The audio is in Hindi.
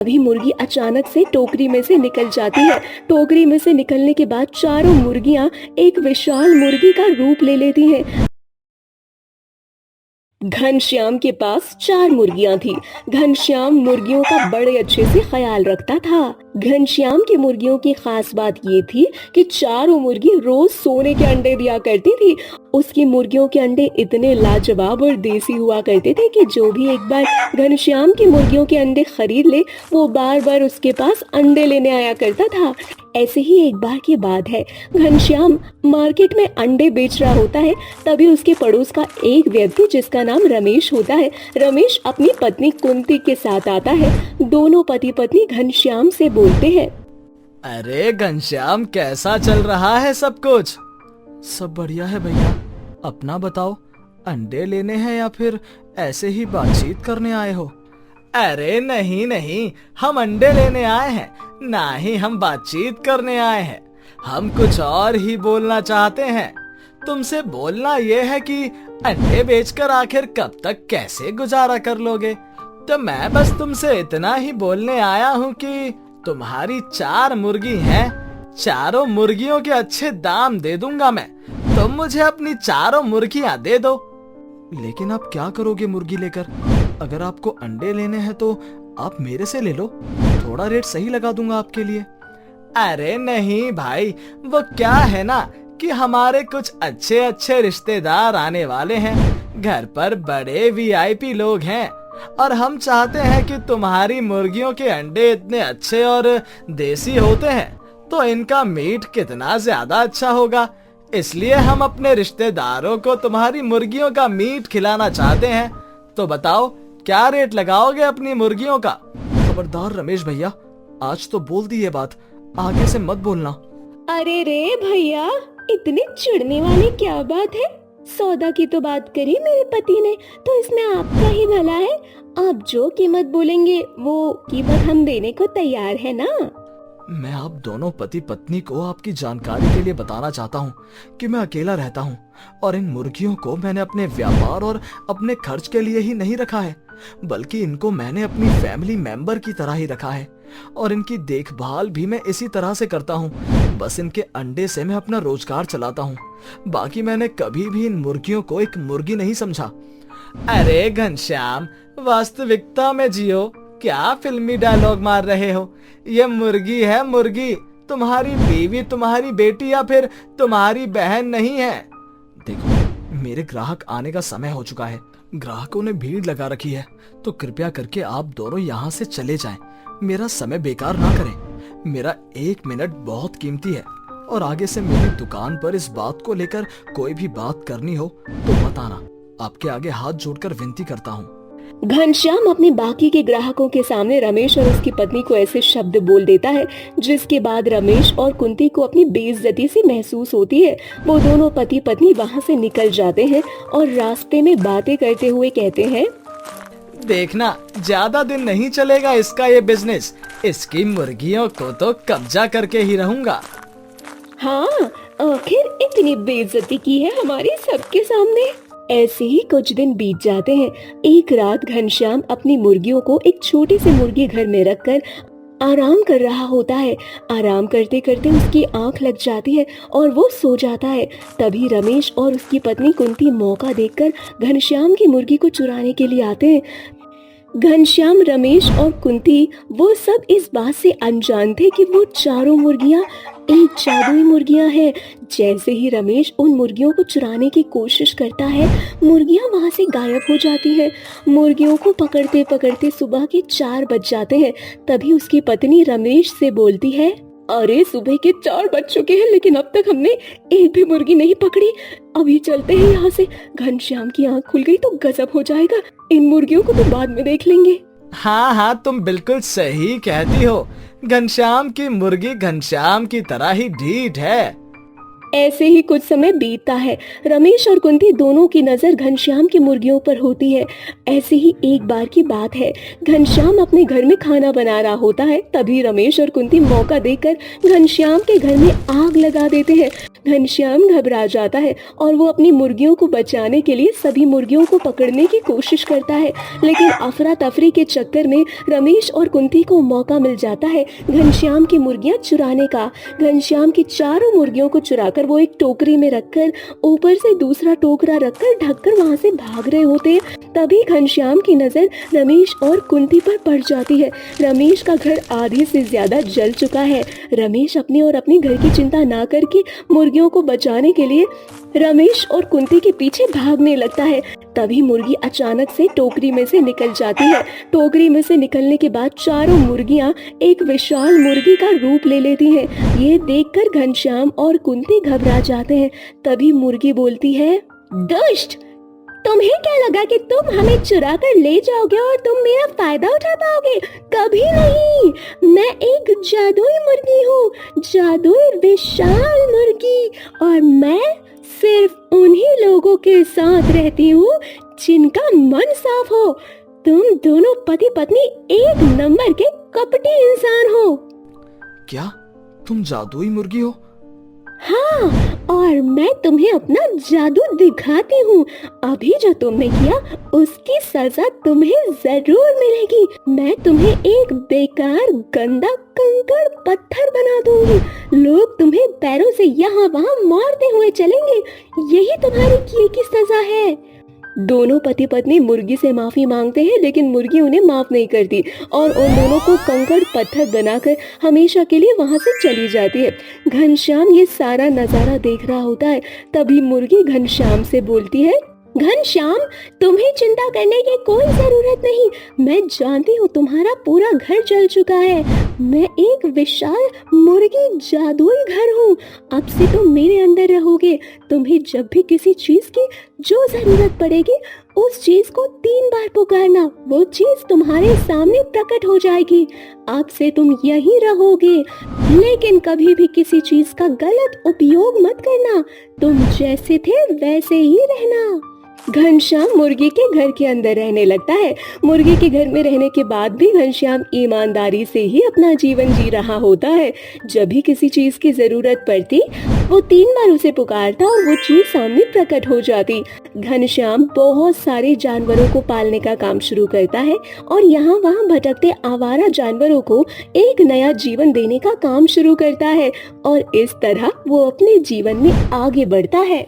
तभी मुर्गी अचानक से टोकरी में से निकल जाती है। टोकरी में से निकलने के बाद चारों मुर्गियां एक विशाल मुर्गी का रूप ले लेती हैं। घनश्याम के पास 4 मुर्गियां थी। घनश्याम मुर्गियों का बड़े अच्छे से ख्याल रखता था। घनश्याम की मुर्गियों की खास बात ये थी कि चारों मुर्गी रोज सोने के अंडे दिया करती थी। उसकी मुर्गियों के अंडे इतने लाजवाब और देसी हुआ करते थे कि जो भी एक बार घनश्याम की मुर्गियों के अंडे खरीद ले, वो बार बार उसके पास अंडे लेने आया करता था। ऐसे ही एक बार की बात है, घनश्याम मार्केट में अंडे बेच रहा होता है। तभी उसके पड़ोस का एक व्यक्ति जिसका नाम रमेश होता है, रमेश अपनी पत्नी कुंती के साथ आता है। दोनों पति पत्नी घनश्याम से बोलते हैं, अरे घनश्याम, कैसा चल रहा है सब कुछ? सब बढ़िया है भैया, अपना बताओ। अंडे लेने हैं या फिर ऐसे ही बातचीत करने आए हो? अरे नहीं नहीं, हम अंडे लेने आए हैं, ना ही हम बातचीत करने आए हैं। हम कुछ और ही बोलना चाहते हैं। तुमसे बोलना यह है कि अंडे बेचकर आखिर कब तक कैसे गुजारा कर लोगे। तो मैं बस तुमसे इतना ही बोलने आया हूँ कि तुम्हारी 4 मुर्गी हैं, चारों मुर्गियों के अच्छे दाम दे दूंगा मैं। तुम मुझे अपनी चारों मुर्गियां दे दो। लेकिन आप क्या करोगे मुर्गी लेकर? अगर आपको अंडे लेने हैं तो आप मेरे से ले लो, थोड़ा रेट सही लगा दूंगा आपके लिए। अरे नहीं भाई, वो क्या है ना कि हमारे कुछ अच्छे अच्छे रिश्तेदार आने वाले हैं। घर पर बड़े वीआईपी लोग हैं और हम चाहते हैं कि तुम्हारी मुर्गियों के अंडे इतने अच्छे और देसी होते हैं तो इनका मीट कितना ज्यादा अच्छा होगा। इसलिए हम अपने रिश्तेदारों को तुम्हारी मुर्गियों का मीट खिलाना चाहते हैं। तो बताओ, क्या रेट लगाओगे अपनी मुर्गियों का? खबरदार रमेश भैया, आज तो बोल दी ये बात, आगे से मत बोलना। अरे रे भैया, इतने चिढ़ने वाली क्या बात है? सौदा की तो बात करी मेरे पति ने, तो इसमें आपका ही भला है। आप जो कीमत बोलेंगे वो कीमत हम देने को तैयार है ना। मैं आप दोनों पति पत्नी को आपकी जानकारी के लिए बताना चाहता हूँ कि मैं अकेला रहता हूँ और इन मुर्गियों को मैंने अपने व्यापार और अपने खर्च के लिए ही नहीं रखा है, बल्कि इनको मैंने अपनी फैमिली मेंबर की तरह ही रखा है और इनकी देखभाल भी मैं इसी तरह से करता हूँ। बस इनके अंडे से मैं अपना रोजगार चलाता हूँ। बाकी मैंने कभी भी इन मुर्गियों को एक मुर्गी नहीं समझा। अरे घनश्याम, वास्तविकता में जियो, क्या फिल्मी डायलॉग मार रहे हो? ये मुर्गी है मुर्गी, तुम्हारी बीवी, तुम्हारी बेटी या फिर तुम्हारी बहन नहीं है। देखो, मेरे ग्राहक आने का समय हो चुका है, ग्राहकों ने भीड़ लगा रखी है, तो कृपया करके आप दोनों यहाँ से चले जाएं। मेरा समय बेकार ना करें। मेरा 1 मिनट बहुत कीमती है और आगे से मेरी दुकान पर इस बात को लेकर कोई भी बात करनी हो तो मत आना। आपके आगे हाथ जोड़कर विनती करता हूँ। घनश्याम अपने बाकी के ग्राहकों के सामने रमेश और उसकी पत्नी को ऐसे शब्द बोल देता है जिसके बाद रमेश और कुंती को अपनी बेइज्जती सी महसूस होती है। वो दोनों पति पत्नी वहाँ से निकल जाते हैं और रास्ते में बातें करते हुए कहते हैं, देखना, ज्यादा दिन नहीं चलेगा इसका ये बिजनेस। इसकी मुर्गियों को तो कब्जा करके ही रहूंगा। हाँ, आखिर इतनी बेइज्जती की है हमारी सबके सामने। ऐसे ही कुछ दिन बीत जाते हैं। एक रात घनश्याम अपनी मुर्गियों को एक छोटे से मुर्गी घर में रखकर आराम कर रहा होता है। आराम करते करते उसकी आंख लग जाती है और वो सो जाता है। तभी रमेश और उसकी पत्नी कुंती मौका देखकर घनश्याम की मुर्गी को चुराने के लिए आते हैं। घनश्याम, रमेश और कुंती वो सब इस बात से अनजान थे कि वो चारों मुर्गियां एक जादुई मुर्गियां हैं। जैसे ही रमेश उन मुर्गियों को चुराने की कोशिश करता है, मुर्गियां वहां से गायब हो जाती हैं। मुर्गियों को पकड़ते पकड़ते सुबह के 4 बज जाते हैं। तभी उसकी पत्नी रमेश से बोलती है, अरे सुबह के 4 बज चुके हैं लेकिन अब तक हमने एक भी मुर्गी नहीं पकड़ी। अभी चलते हैं यहाँ से। घनश्याम की आंख खुल गई तो गजब हो जाएगा। इन मुर्गियों को तो बाद में देख लेंगे। हाँ हाँ, तुम बिल्कुल सही कहती हो। घनश्याम की मुर्गी घनश्याम की तरह ही ढीठ है। ऐसे ही कुछ समय बीतता है। रमेश और कुंती दोनों की नजर घनश्याम की मुर्गियों पर होती है। ऐसे ही एक बार की बात है, घनश्याम अपने घर में खाना बना रहा होता है। तभी रमेश और कुंती मौका देखकर घनश्याम के घर में आग लगा देते हैं। घनश्याम घबरा जाता है और वो अपनी मुर्गियों को बचाने के लिए सभी मुर्गियों को पकड़ने की कोशिश करता है, लेकिन अफरा तफरी के चक्कर में रमेश और कुंती को मौका मिल जाता है घनश्याम की मुर्गियां चुराने का। घनश्याम की चारों मुर्गियों को चुराकर वो एक टोकरी में रखकर ऊपर से दूसरा टोकरा रखकर ढककर वहां से भाग रहे होते हैं। तभी घनश्याम की नजर रमेश और कुंती पर पड़ जाती है। रमेश का घर आधे से ज्यादा जल चुका है। रमेश अपने और अपने घर की चिंता ना करके मुर्गियों को बचाने के लिए रमेश और कुंती के पीछे भागने लगता है। तभी मुर्गी अचानक से टोकरी में से निकल जाती है। टोकरी में से निकलने के बाद चारों मुर्गियां एक विशाल मुर्गी का रूप ले लेती हैं। ये देखकर घनश्याम और कुंती घबरा जाते हैं। तभी मुर्गी बोलती है, दुष्ट, तुम्हें क्या लगा कि तुम हमें चुरा कर ले जाओगे और तुम मेरा फायदा उठा पाओगे? कभी नहीं। मैं एक जादुई मुर्गी हूँ, जादुई विशाल मुर्गी, और मैं सिर्फ उन्हीं लोगों के साथ रहती हूँ जिनका मन साफ हो। तुम दोनों पति पत्नी एक नंबर के कपटी इंसान हो। क्या तुम जादुई मुर्गी हो? हाँ, और मैं तुम्हें अपना जादू दिखाती हूँ। अभी जो तुमने किया उसकी सजा तुम्हें जरूर मिलेगी। मैं तुम्हें एक बेकार गंदा कंकड़ पत्थर बना दूंगी। लोग तुम्हें पैरों से यहाँ वहाँ मारते हुए चलेंगे। यही तुम्हारी किए की सजा है। दोनों पति पत्नी मुर्गी से माफी मांगते हैं, लेकिन मुर्गी उन्हें माफ नहीं करती और उन दोनों को कंकड़ पत्थर बनाकर हमेशा के लिए वहां से चली जाती है। घनश्याम ये सारा नजारा देख रहा होता है। तभी मुर्गी घनश्याम से बोलती है, घनश्याम, तुम्हें चिंता करने की कोई जरूरत नहीं। मैं जानती हूँ तुम्हारा पूरा घर जल चुका है। मैं एक विशाल मुर्गी जादुई घर हूँ। अब से तुम मेरे अंदर रहोगे। तुम्हें जब भी किसी चीज की जो जरूरत पड़ेगी उस चीज को 3 बार पुकारना, वो चीज तुम्हारे सामने प्रकट हो जाएगी। अब से तुम यहीं रहोगे, लेकिन कभी भी किसी चीज का गलत उपयोग मत करना। तुम जैसे थे वैसे ही रहना। घनश्याम मुर्गी के घर के अंदर रहने लगता है। मुर्गी के घर में रहने के बाद भी घनश्याम ईमानदारी से ही अपना जीवन जी रहा होता है। जब भी किसी चीज की जरूरत पड़ती वो 3 बार उसे पुकारता और वो चीज सामने प्रकट हो जाती। घनश्याम बहुत सारे जानवरों को पालने का काम शुरू करता है और यहाँ वहाँ भटकते आवारा जानवरों को एक नया जीवन देने का काम शुरू करता है और इस तरह वो अपने जीवन में आगे बढ़ता है।